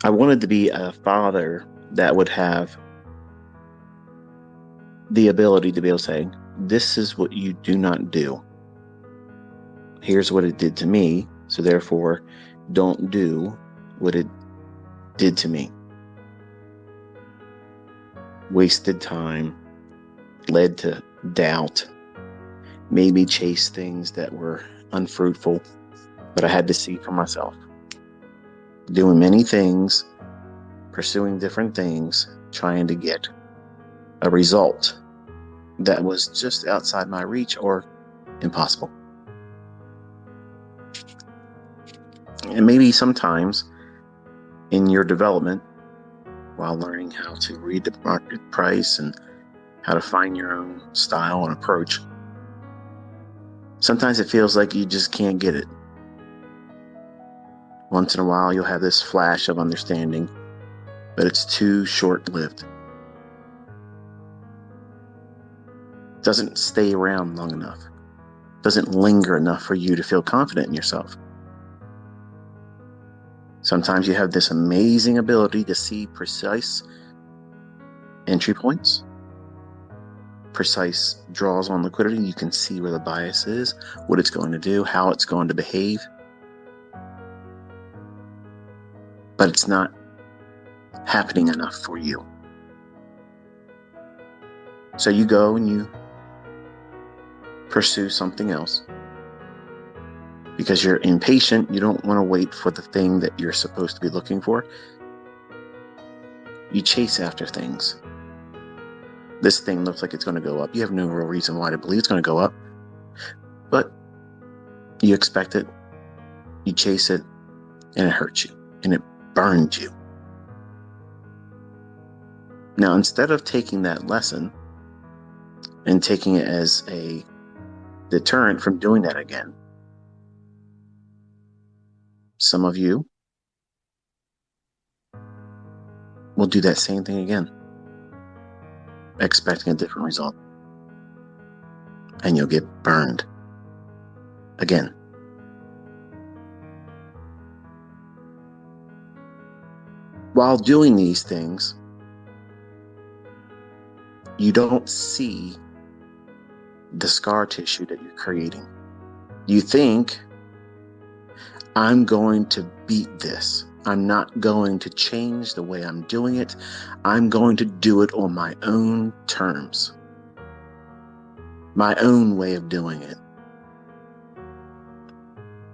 I wanted to be a father that would have the ability to be able to say, this is what you do not do. Here's what it did to me. So therefore, don't do what it did to me. Wasted time, led to doubt, made me chase things that were unfruitful, but I had to see for myself. Doing many things, pursuing different things, trying to get a result that was just outside my reach or impossible. And maybe sometimes in your development, while learning how to read the market price and how to find your own style and approach, sometimes it feels like you just can't get it. Once in a while, you'll have this flash of understanding, but it's too short-lived. It doesn't stay around long enough. It doesn't linger enough for you to feel confident in yourself. Sometimes you have this amazing ability to see precise entry points, precise draws on liquidity. You can see where the bias is, what it's going to do, how it's going to behave. But it's not happening enough for you. So you go and you pursue something else. Because you're impatient, you don't want to wait for the thing that you're supposed to be looking for. You chase after things. This thing looks like it's going to go up. You have no real reason why to believe it's going to go up. But you expect it, you chase it, and it hurts you, and it burns you. Now, instead of taking that lesson and taking it as a deterrent from doing that again, some of you will do that same thing again, expecting a different result. And you'll get burned again. While doing these things, you don't see the scar tissue that you're creating. You think, I'm going to beat this. I'm not going to change the way I'm doing it. I'm going to do it on my own terms, my own way of doing it.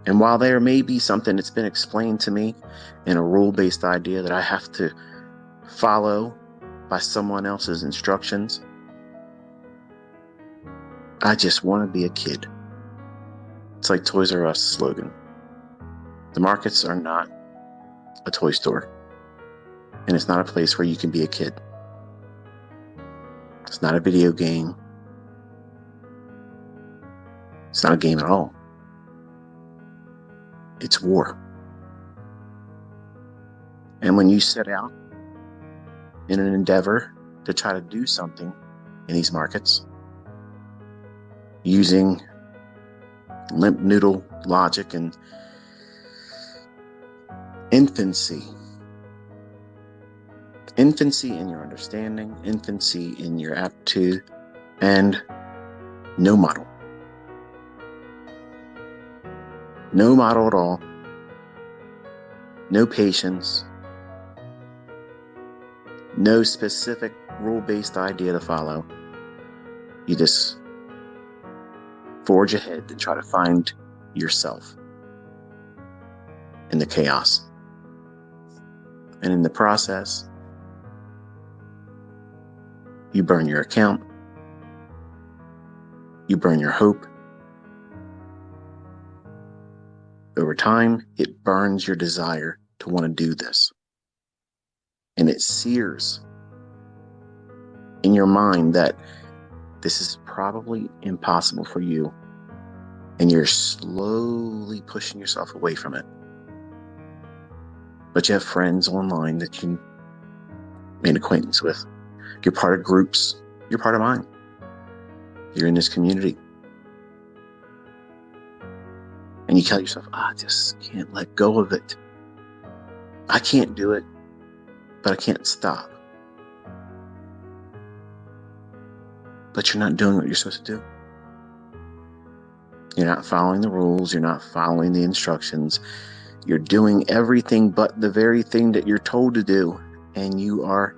And while there may be something that's been explained to me in a rule-based idea that I have to follow by someone else's instructions, I just want to be a kid. It's like Toys R Us slogan. The markets are not a toy store, and it's not a place where you can be a kid. It's not a video game. It's not a game at all. It's war. And when you set out in an endeavor to try to do something in these markets, using limp noodle logic and infancy in your understanding, infancy in your aptitude, and no model. No model at all. No patience. No specific rule-based idea to follow. You just forge ahead and try to find yourself in the chaos. And in the process, you burn your account. You burn your hope. Over time, it burns your desire to want to do this. And it sears in your mind that this is probably impossible for you. And you're slowly pushing yourself away from it. But you have friends online that you made acquaintance with. You're part of groups. You're part of mine. You're in this community. And you tell yourself, I just can't let go of it. I can't do it. but I can't stop. But you're not doing what you're supposed to do. You're not following the rules. You're not following the instructions. You're doing everything but the very thing that you're told to do. And you are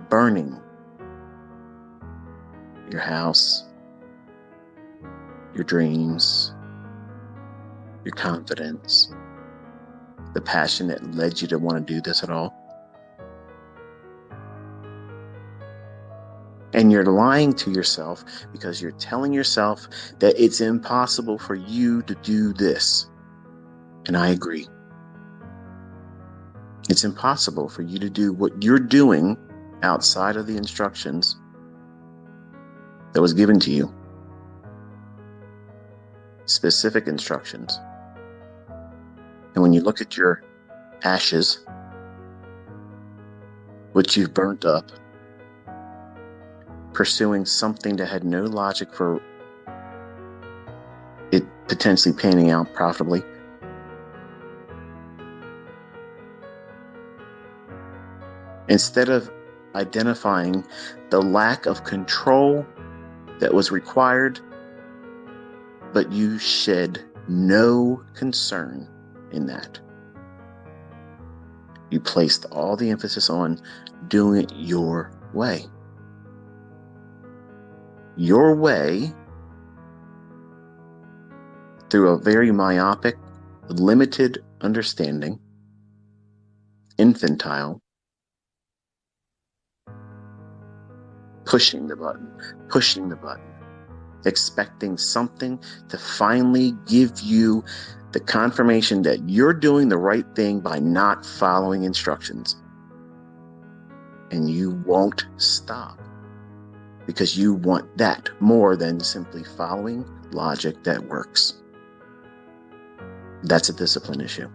burning your house, your dreams, your confidence, the passion that led you to want to do this at all. And you're lying to yourself because you're telling yourself that it's impossible for you to do this. And I agree. It's impossible for you to do what you're doing outside of the instructions that was given to you. Specific instructions. And when you look at your ashes, which you've burnt up, pursuing something that had no logic for it potentially panning out profitably, instead of identifying the lack of control that was required, but you shed no concern in that. You placed all the emphasis on doing it your way. Your way, through a very myopic, limited understanding, infantile, pushing the button, expecting something to finally give you the confirmation that you're doing the right thing by not following instructions. And you won't stop because you want that more than simply following logic that works. That's a discipline issue.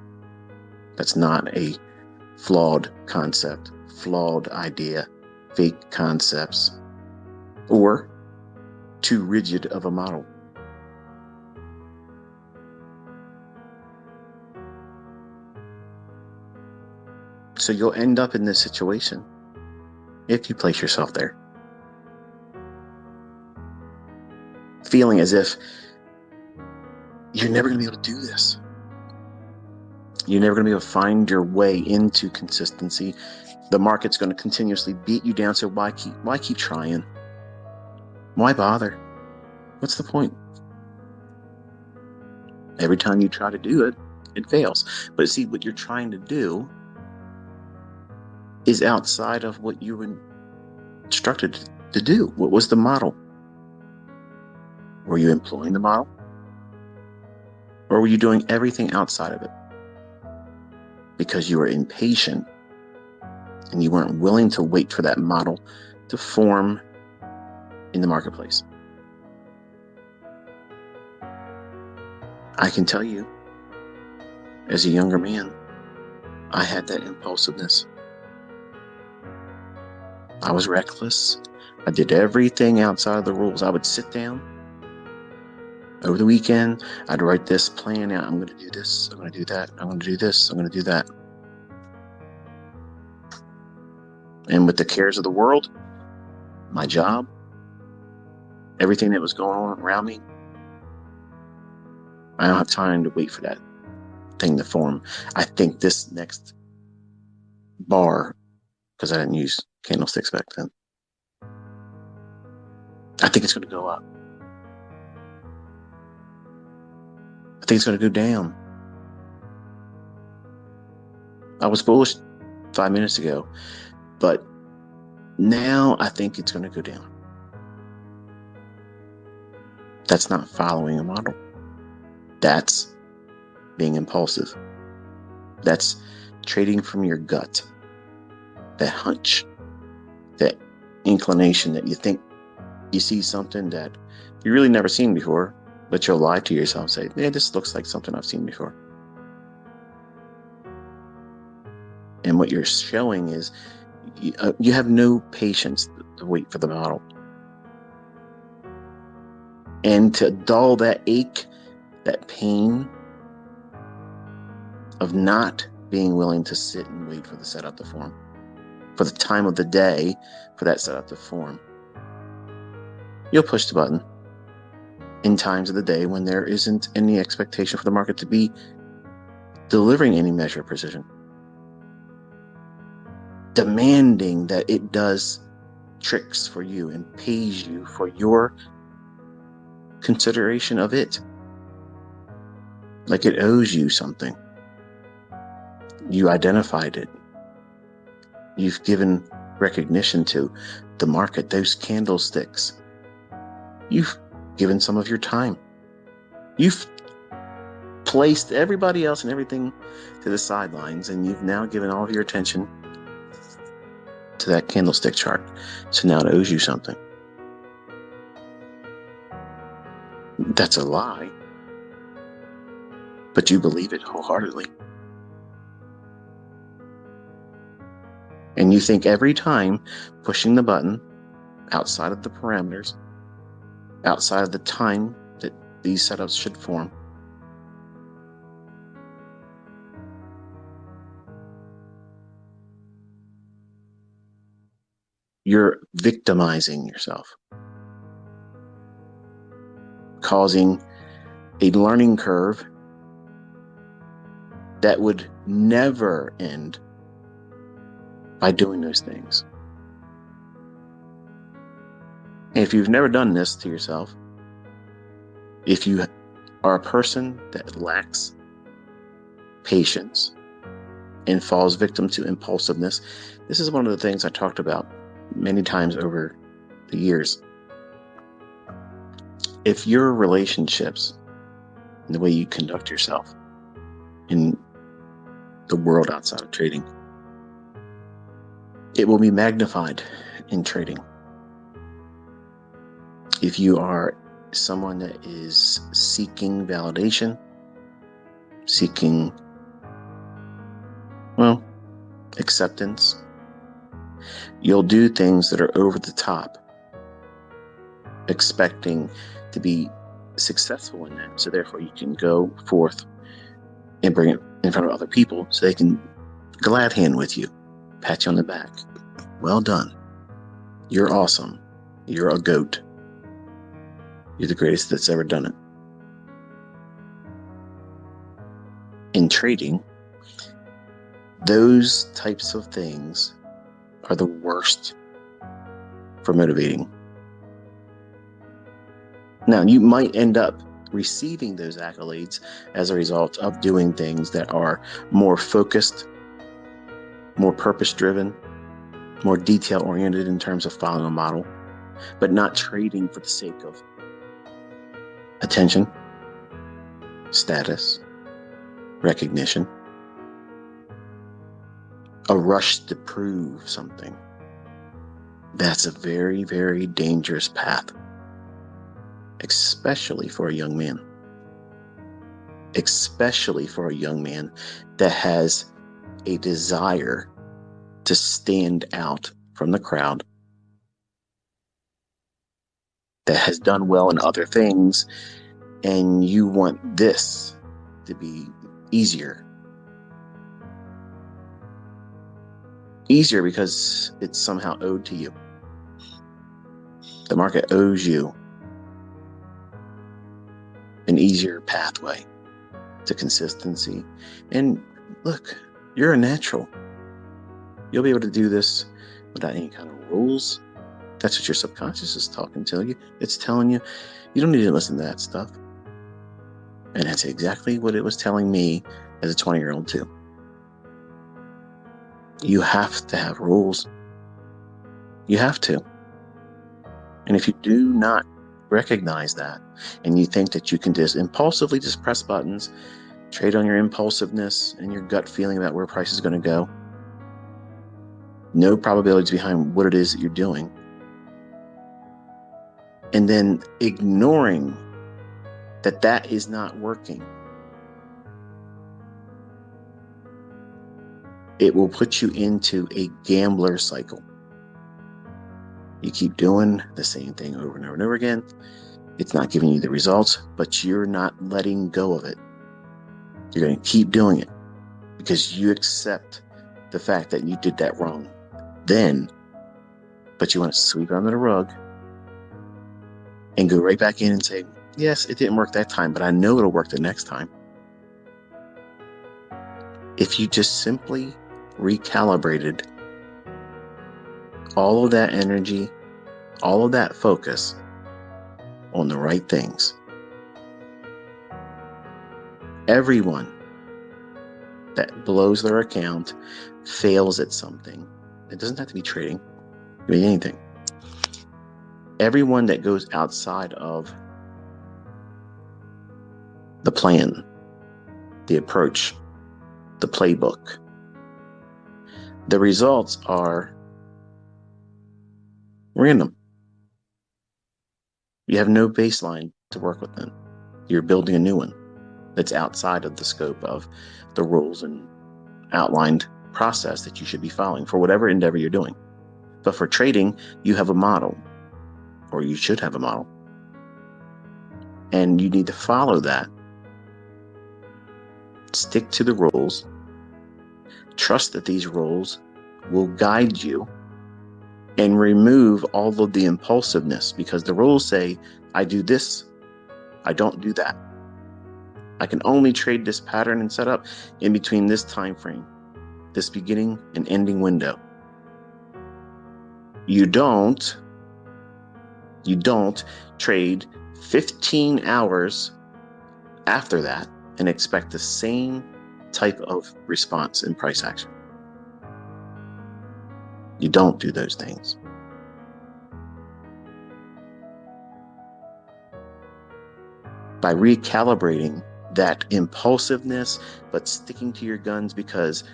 That's not a flawed concept, flawed idea, fake concepts, or too rigid of a model. So you'll end up in this situation if you place yourself there, feeling as if you're never going to be able to do this. You're never going to be able to find your way into consistency. The market's going to continuously beat you down. So why keep trying? Why bother? What's the point? Every time you try to do it, it fails. But see, what you're trying to do is outside of what you were instructed to do. What was the model? Were you employing the model? Or were you doing everything outside of it? Because you were impatient and you weren't willing to wait for that model to form in the marketplace. I can tell you, as a younger man, I had that impulsiveness. I was reckless. I did everything outside of the rules. I would sit down over the weekend. I'd write this plan out. I'm going to do this. I'm going to do that. I'm going to do this. I'm going to do that. And with the cares of the world, my job, everything that was going on around me, I don't have time to wait for that thing to form. I think this next bar, because I didn't use candlesticks back then, I think it's going to go up. I think it's going to go down. I was bullish 5 minutes ago, but now I think it's going to go down. That's not following a model. That's being impulsive. That's trading from your gut. That hunch, that inclination that you think you see something that you really never seen before, but you'll lie to yourself and say, yeah, this looks like something I've seen before. And what you're showing is you have no patience to wait for the model. And to dull that ache, that pain of not being willing to sit and wait for the setup to form. for the time of the day for that setup to form. You'll push the button in times of the day when there isn't any expectation for the market to be delivering any measure of precision, demanding that it does tricks for you and pays you for your consideration of it, like it owes you something. You identified it. You've given recognition to the market, those candlesticks. You've given some of your time. You've placed everybody else and everything to the sidelines, and you've now given all of your attention to that candlestick chart. So now it owes you something. That's a lie, but you believe it wholeheartedly. And you think every time pushing the button outside of the parameters, outside of the time that these setups should form, you're victimizing yourself, causing a learning curve that would never end by doing those things. And if you've never done this to yourself, if you are a person that lacks patience and falls victim to impulsiveness, this is one of the things I talked about many times over the years. If your relationships and the way you conduct yourself in the world outside of trading, it will be magnified in trading. If you are someone that is seeking validation, seeking, acceptance, you'll do things that are over the top, expecting to be successful in that. So therefore you can go forth and bring it in front of other people so they can glad hand with you, pat you on the back. Well done. You're awesome. You're a goat. You're the greatest that's ever done it. In trading, those types of things are the worst for motivating. Now, you might end up receiving those accolades as a result of doing things that are more focused, more purpose-driven, more detail-oriented in terms of following a model, but not trading for the sake of attention, status, recognition, a rush to prove something. That's a very, very dangerous path, especially for a young man. Especially for a young man that has a desire to stand out from the crowd, that has done well in other things, and you want this to be easier. Easier because it's somehow owed to you. The market owes you an easier pathway to consistency. And look, you're a natural. You'll be able to do this without any kind of rules. That's what your subconscious is talking to you. It's telling you, you don't need to listen to that stuff. And that's exactly what it was telling me as a 20-year-old too. You have to have rules. You have to. And if you do not recognize that, and you think that you can just impulsively just press buttons, trade on your impulsiveness and your gut feeling about where price is going to go, no probabilities behind what it is that you're doing, and then ignoring that that is not working, it will put you into a gambler cycle. You keep doing the same thing over and over and over again. It's not giving you the results, but you're not letting go of it. You're going to keep doing it because you accept the fact that you did that wrong. then, but you want to sweep it under the rug and go right back in and say, yes, it didn't work that time, but I know it'll work the next time. If you just simply recalibrated all of that energy, all of that focus on the right things. Everyone that blows their account fails at something. It doesn't have to be trading, it can be anything. Everyone that goes outside of the plan, the approach, the playbook, the results are random. You have no baseline to work with them. You're building a new one that's outside of the scope of the rules and outlined process that you should be following for whatever endeavor you're doing. But for trading, you have a model, or you should have a model. And you need to follow that. Stick to the rules. Trust that these rules will guide you, and remove all of the impulsiveness, because the rules say, I do this, I don't do that. I can only trade this pattern and setup in between this time frame, this beginning and ending window. You don't trade 15 hours after that and expect the same type of response in price action. You don't do those things. By recalibrating that impulsiveness, but sticking to your guns, because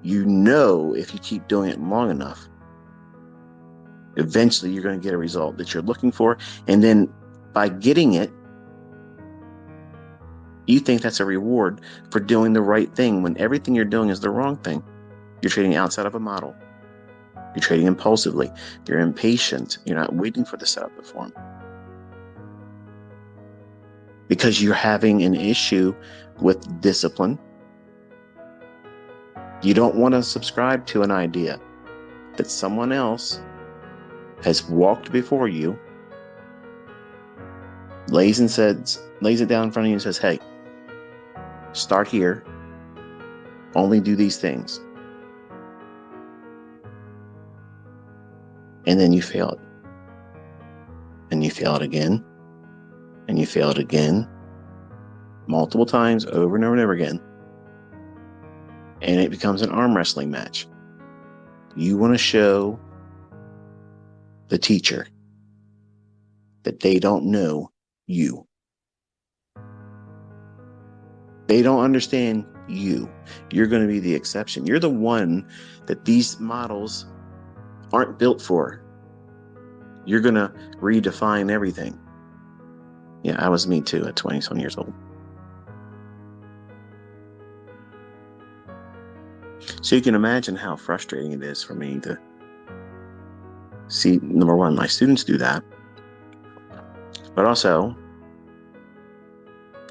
you know if you keep doing it long enough, eventually you're going to get a result that you're looking for. And then by getting it, you think that's a reward for doing the right thing when everything you're doing is the wrong thing. You're trading outside of a model. You're trading impulsively. You're impatient. You're not waiting for the setup to form. Because you're having an issue with discipline. You don't want to subscribe to an idea that someone else has walked before you, lays it down in front of you and says, hey, start here, only do these things. And then you fail it. And you fail it again. And you fail it again. Multiple times, over and over and over again. And it becomes an arm wrestling match. You want to show the teacher that they don't know you. They don't understand you. You're going to be the exception. You're the one that these models aren't built for. You're going to redefine everything. Yeah, I was me too at 20-some years old. So you can imagine how frustrating it is for me to see, number one, my students do that, but also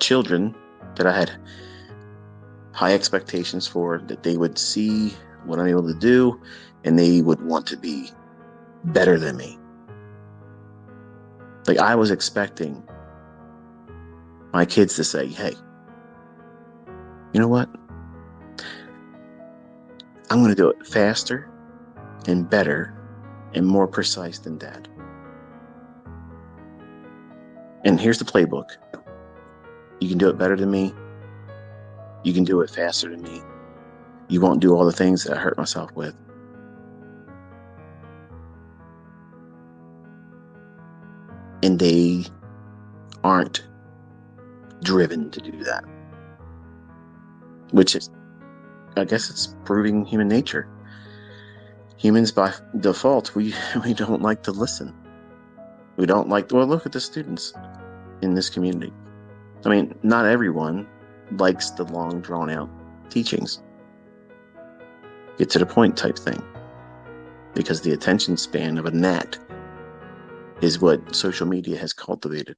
children that I had high expectations for, that they would see what I'm able to do and they would want to be better than me. Like, I was expecting my kids to say, hey, you know what? I'm going to do it faster and better and more precise than Dad. And here's the playbook. You can do it better than me. You can do it faster than me. You won't do all the things that I hurt myself with. And they aren't driven to do that. Which is, I guess it's proving human nature. Humans by default, we don't like to listen. We don't like, well, look at the students in this community. I mean, not everyone likes the long drawn out teachings. Get to the point type thing. Because the attention span of a gnat is what social media has cultivated.